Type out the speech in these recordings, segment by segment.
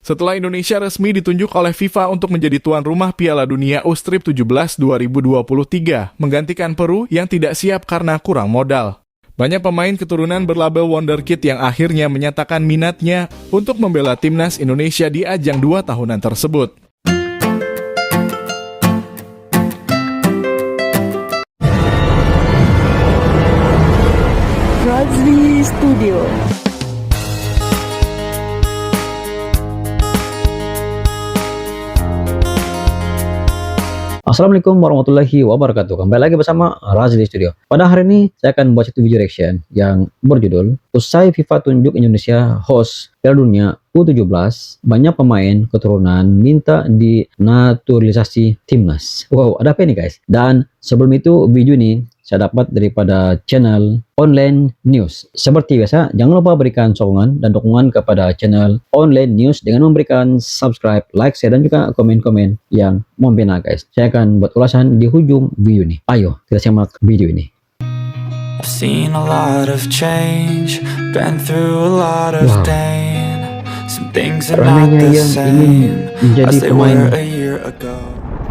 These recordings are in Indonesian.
Setelah Indonesia resmi ditunjuk oleh FIFA untuk menjadi tuan rumah Piala Dunia U-17 2023, menggantikan Peru yang tidak siap karena kurang modal. Banyak pemain keturunan berlabel Wonderkid yang akhirnya menyatakan minatnya untuk membela timnas Indonesia di ajang 2 tahunan tersebut. Razli Studio. Assalamualaikum warahmatullahi wabarakatuh. Kembali lagi bersama Razli Studio. Pada hari ini saya akan membuat satu video reaction yang berjudul Usai FIFA tunjuk Indonesia host Piala Dunia U17, banyak pemain keturunan minta dinaturalisasi timnas. Wow, ada apa ini guys? Dan sebelum itu, video ini saya dapat daripada channel Online News. Seperti biasa, jangan lupa berikan sokongan dan dukungan kepada channel Online News dengan memberikan subscribe, like, share, dan juga komen-komen yang membina guys. Saya akan buat ulasan di ujung video ini. Ayo, kita simak video ini. I've seen a lot of change, been through a lot of pain. Some things are not the same as they were a year ago.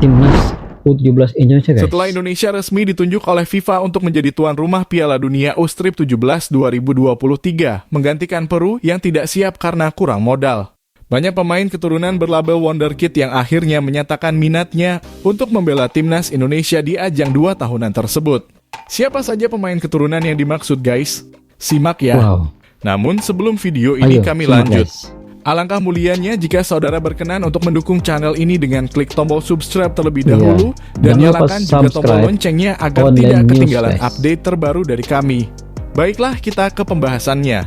Timnas U17 Indonesia guys. Setelah Indonesia resmi ditunjuk oleh FIFA untuk menjadi tuan rumah Piala Dunia U17 2023, menggantikan Peru yang tidak siap karena kurang modal. Banyak pemain keturunan berlabel Wonderkid yang akhirnya menyatakan minatnya untuk membela timnas Indonesia di ajang 2 tahunan tersebut. Siapa saja pemain keturunan yang dimaksud guys? Simak ya. Wow. Namun sebelum video ini kami lanjut. Guys. Alangkah mulianya jika saudara berkenan untuk mendukung channel ini dengan klik tombol subscribe terlebih dahulu dan nyalakan juga tombol loncengnya agar tidak ketinggalan update terbaru dari kami. Baiklah, kita ke pembahasannya.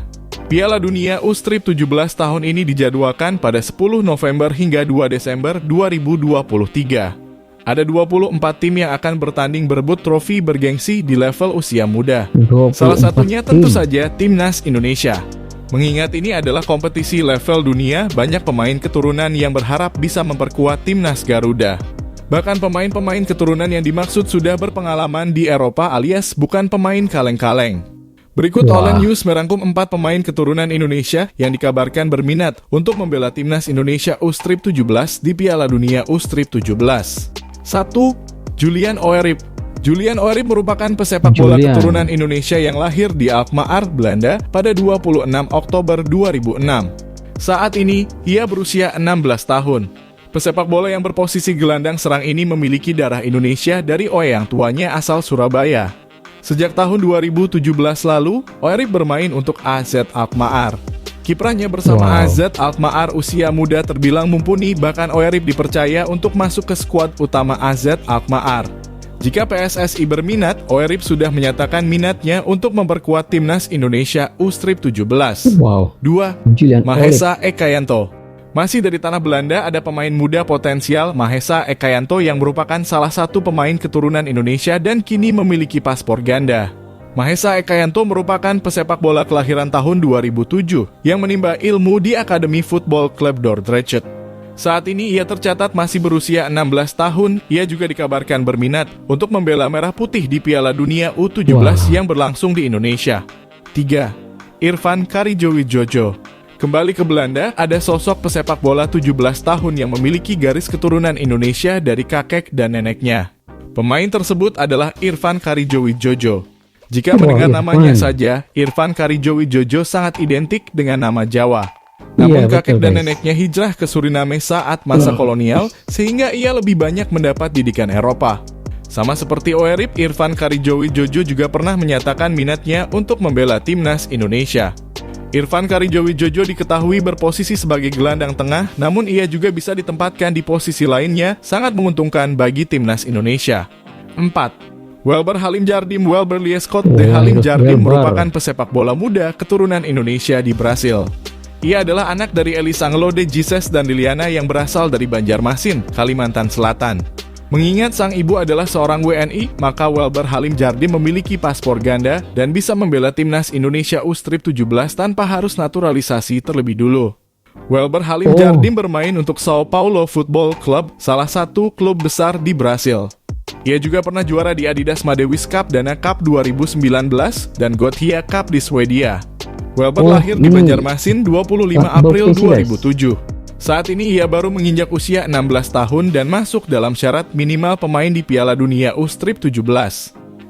Piala Dunia U17 tahun ini dijadwalkan pada 10 November hingga 2 Desember 2023. Ada 24 tim yang akan bertanding berebut trofi bergengsi di level usia muda. Salah satunya tentu saja Timnas Indonesia. Mengingat ini adalah kompetisi level dunia, banyak pemain keturunan yang berharap bisa memperkuat timnas Garuda. Bahkan pemain-pemain keturunan yang dimaksud sudah berpengalaman di Eropa alias bukan pemain kaleng-kaleng. Berikut Online News merangkum 4 pemain keturunan Indonesia yang dikabarkan berminat untuk membela timnas Indonesia U17 di Piala Dunia U17. 1. Julian Oerip. Julian Oerip merupakan pesepak bola keturunan Indonesia yang lahir di Alkmaar, Belanda pada 26 Oktober 2006. Saat ini, ia berusia 16 tahun. Pesepak bola yang berposisi gelandang serang ini memiliki darah Indonesia dari oyang tuanya asal Surabaya. Sejak tahun 2017 lalu, Oerip bermain untuk AZ Alkmaar. Kiprahnya bersama AZ Alkmaar usia muda terbilang mumpuni, bahkan Oerip dipercaya untuk masuk ke skuad utama AZ Alkmaar. Jika PSSI berminat, Oerip sudah menyatakan minatnya untuk memperkuat timnas Indonesia U17. 2. Mahesa Ekayanto. Masih dari tanah Belanda, ada pemain muda potensial Mahesa Ekayanto yang merupakan salah satu pemain keturunan Indonesia dan kini memiliki paspor ganda. Mahesa Ekayanto merupakan pesepak bola kelahiran tahun 2007 yang menimba ilmu di Akademi Football Club Dordrecht. Saat ini ia tercatat masih berusia 16 tahun. Ia juga dikabarkan berminat untuk membela Merah Putih di Piala Dunia U17 yang berlangsung di Indonesia. 3. Irfan Karijowijojo. Kembali ke Belanda, ada sosok pesepak bola 17 tahun yang memiliki garis keturunan Indonesia dari kakek dan neneknya. Pemain tersebut adalah Irfan Karijowijojo. Jika mendengar namanya saja, Irfan Karijowijojo sangat identik dengan nama Jawa. Namun kakek dan neneknya hijrah ke Suriname saat masa kolonial, sehingga ia lebih banyak mendapat didikan Eropa. Sama seperti Oerip, Irfan Karijowijojo juga pernah menyatakan minatnya untuk membela timnas Indonesia. Irfan Karijowijojo diketahui berposisi sebagai gelandang tengah, namun ia juga bisa ditempatkan di posisi lainnya, sangat menguntungkan bagi timnas Indonesia. 4. Welber Halim Jardim. Welber Liescott de Halim Jardim merupakan pesepak bola muda keturunan Indonesia di Brasil. Ia adalah anak dari Elisangelo de Jesus dan Liliana yang berasal dari Banjarmasin, Kalimantan Selatan. Mengingat sang ibu adalah seorang WNI, maka Welber Halim Jardim memiliki paspor ganda dan bisa membela timnas Indonesia U17 tanpa harus naturalisasi terlebih dulu. Welber Halim Jardim bermain untuk Sao Paulo Football Club, salah satu klub besar di Brasil. Ia juga pernah juara di Adidas Madewis Cup, Dana Cup 2019, dan Gothia Cup di Swedia. Welber lahir di Banjarmasin 25 April 2007. Saat ini ia baru menginjak usia 16 tahun dan masuk dalam syarat minimal pemain di Piala Dunia U17.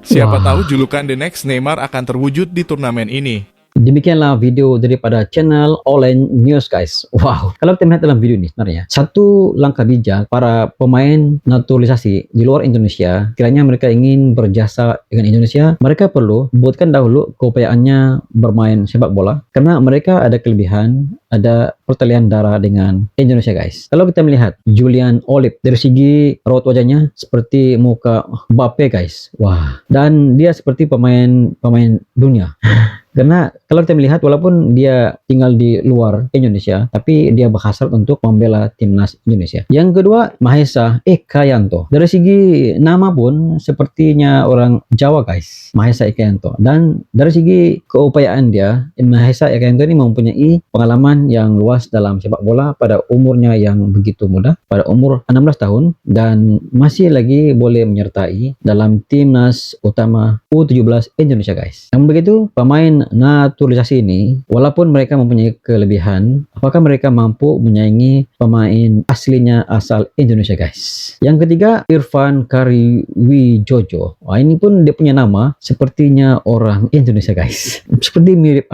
Siapa tahu julukan The Next Neymar akan terwujud di turnamen ini. Demikianlah video daripada channel Online News guys. Wow, kalau kita melihat dalam video ini sebenarnya satu langkah bijak para pemain naturalisasi di luar Indonesia, kiranya mereka ingin berjasa dengan Indonesia, mereka perlu buatkan dahulu keupayaannya bermain sepak bola, karena mereka ada kelebihan, ada pertalian darah dengan Indonesia guys. Kalau kita melihat Julian Olip, dari segi raut wajahnya seperti muka Mbappe guys. Wah, dan dia seperti pemain dunia. Karena kalau kita melihat walaupun dia tinggal di luar Indonesia, tapi dia berhasrat untuk membela timnas Indonesia. Yang kedua, Mahesa Ekayanto. Dari segi nama pun sepertinya orang Jawa guys, Mahesa Ekayanto. Dan dari segi keupayaan dia, Mahesa Ekayanto ini mempunyai pengalaman yang luas dalam sepak bola pada umurnya yang begitu muda, pada umur 16 tahun, dan masih lagi boleh menyertai dalam timnas utama U17 Indonesia guys. Namun begitu, pemain naturalisasi ini, walaupun mereka mempunyai kelebihan, apakah mereka mampu menyaingi pemain aslinya asal Indonesia guys? Yang ketiga, Irfan Kariwijojo. Wah, ini pun dia punya nama sepertinya orang Indonesia guys. Seperti mirip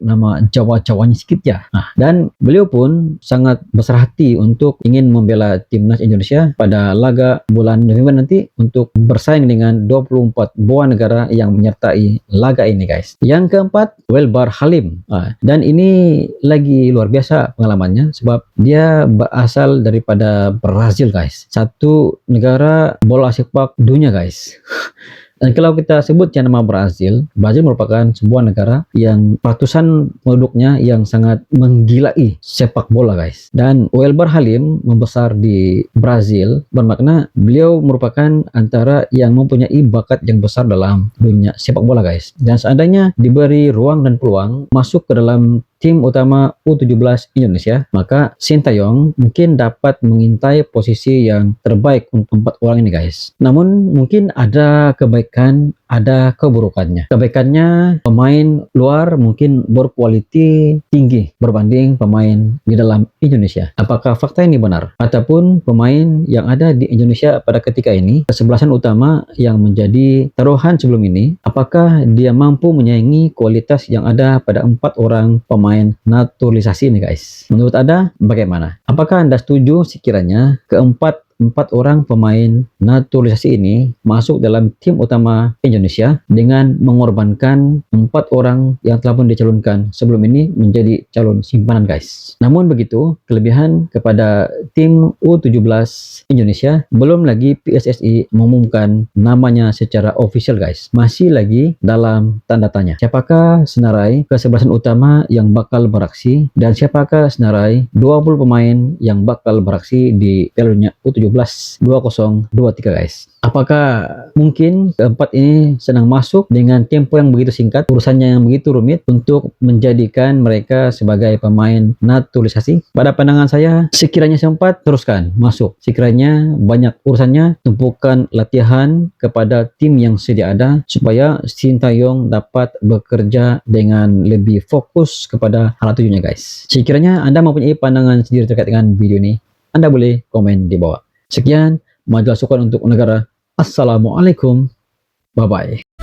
nama Jawa-Jawanya sedikit ya. Nah, dan beliau pun sangat besar hati untuk ingin membela timnas Indonesia pada laga bulan November nanti untuk bersaing dengan 24 buah negara yang menyertai laga ini guys. Yang keempat, Welbar Halim. Dan ini lagi luar biasa pengalamannya sebab dia berasal daripada Brazil guys. Satu negara bola sepak dunia guys. Dan kalau kita sebut nama Brazil merupakan sebuah negara yang ratusan penduduknya yang sangat menggilai sepak bola guys. Dan Welbar Halim membesar di Brazil, bermakna beliau merupakan antara yang mempunyai bakat yang besar dalam dunia sepak bola guys. Dan seandainya diberi ruang dan peluang masuk ke dalam tim utama U17 Indonesia, maka Sintayong mungkin dapat mengintai posisi yang terbaik untuk 4 orang ini guys. Namun mungkin ada kebaikan, ada keburukannya. Kebaikannya, pemain luar mungkin berkualiti tinggi berbanding pemain di dalam Indonesia. Apakah fakta ini benar? Ataupun pemain yang ada di Indonesia pada ketika ini, kesebelasan utama yang menjadi taruhan sebelum ini, apakah dia mampu menyaingi kualitas yang ada pada 4 orang pemain naturalisasi ini guys? Menurut Anda bagaimana? Apakah Anda setuju sekiranya keempat orang pemain naturalisasi ini masuk dalam tim utama Indonesia dengan mengorbankan 4 orang yang telah pun dicalonkan sebelum ini menjadi calon simpanan guys? Namun begitu, kelebihan kepada tim U17 Indonesia, belum lagi PSSI mengumumkan namanya secara official guys. Masih lagi dalam tanda tanya. Siapakah senarai kesebelasan utama yang bakal beraksi, dan siapakah senarai 20 pemain yang bakal beraksi di Piala Dunia U17 2023 guys? Apakah mungkin keempat ini senang masuk dengan tempo yang begitu singkat, urusannya yang begitu rumit untuk menjadikan mereka sebagai pemain naturalisasi? Pada pandangan saya, sekiranya sempat, teruskan masuk. Sekiranya banyak urusannya, tumpukan latihan kepada tim yang sedia ada supaya Sintayong dapat bekerja dengan lebih fokus kepada hal tujuannya guys. Sekiranya Anda mempunyai pandangan sendiri terkait dengan video ini, Anda boleh komen di bawah. Sekian, majalah sukan untuk negara. Assalamualaikum. Bye-bye.